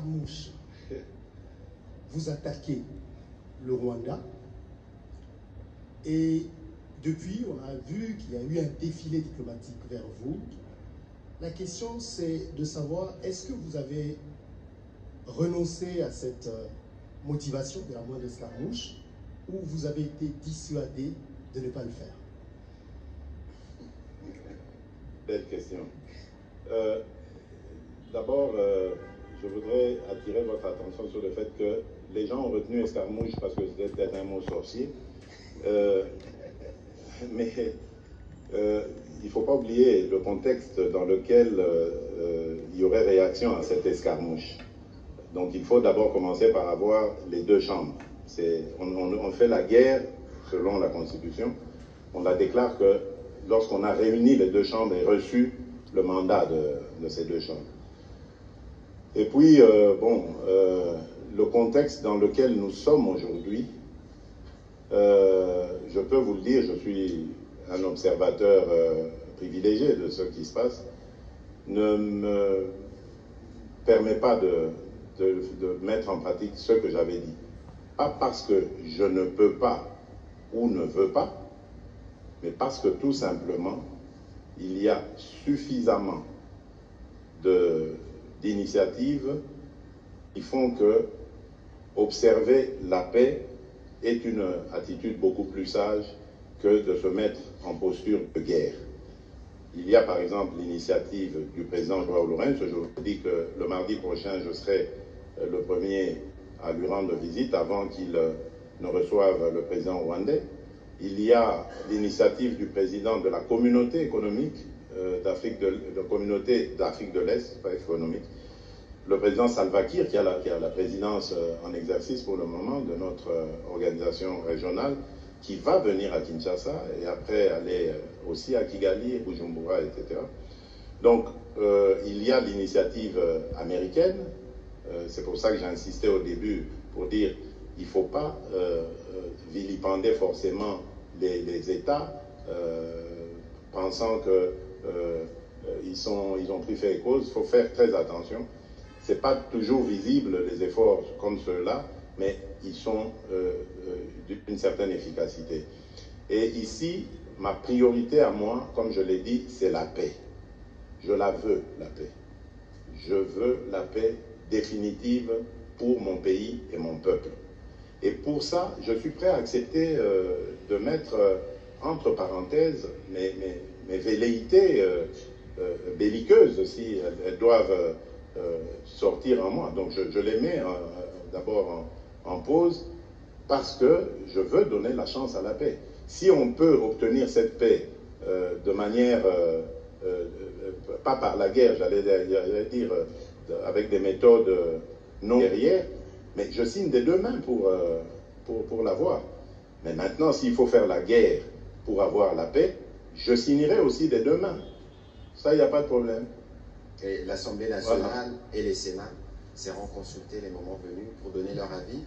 escarmouches, vous attaquez le Rwanda et depuis, on a vu qu'il y a eu un défilé diplomatique vers vous. La question, c'est de savoir, est-ce que vous avez renoncé à cette motivation de la moindre escarmouche ou vous avez été dissuadé de ne pas le faire? Belle question. D'abord, je voudrais attirer votre attention sur le fait que les gens ont retenu escarmouche parce que c'était peut-être un mot sorcier. Mais il ne faut pas oublier le contexte dans lequel il y aurait réaction à cette escarmouche. Donc il faut d'abord commencer par avoir les deux chambres. On fait la guerre selon la Constitution. On la déclare que lorsqu'on a réuni les deux chambres et reçu le mandat de ces deux chambres. Et puis, le contexte dans lequel nous sommes aujourd'hui, je peux vous le dire, je suis un observateur privilégié de ce qui se passe, ne me permet pas de mettre en pratique ce que j'avais dit. Pas parce que je ne peux pas ou ne veux pas, mais parce que tout simplement, il y a suffisamment d'initiatives qui font que observer la paix est une attitude beaucoup plus sage que de se mettre en posture de guerre. Il y a par exemple l'initiative du président João Lourenço. Je vous dis que le mardi prochain, je serai le premier à lui rendre visite avant qu'il ne reçoive le président rwandais. Il y a l'initiative du président de la communauté économique d'Afrique de l'Est, pas économique, le président Salva Kiir, qui a la présidence en exercice pour le moment de notre organisation régionale, qui va venir à Kinshasa et après aller aussi à Kigali, Bujumbura, etc. Donc, il y a l'initiative américaine. C'est pour ça que j'ai insisté au début pour dire qu'il ne faut pas vilipender forcément les États pensant qu'ils ont pris fait et cause. Il faut faire très attention. Ce n'est pas toujours visible, les efforts comme ceux-là, mais ils sont d'une certaine efficacité. Et ici, ma priorité à moi, comme je l'ai dit, c'est la paix. Je la veux, la paix. Je veux la paix définitive pour mon pays et mon peuple. Et pour ça, je suis prêt à accepter de mettre entre parenthèses mes velléités belliqueuses, si elles doivent sortir en moi. Donc je les mets d'abord en pause parce que je veux donner la chance à la paix. Si on peut obtenir cette paix de manière, pas par la guerre, j'allais dire, avec des méthodes non guerrières, mais je signe des deux mains pour l'avoir. Mais maintenant, s'il faut faire la guerre pour avoir la paix, je signerai aussi des deux mains. Ça, il n'y a pas de problème. Et l'Assemblée nationale et les Sénats seront consultés les moments venus pour donner leur avis.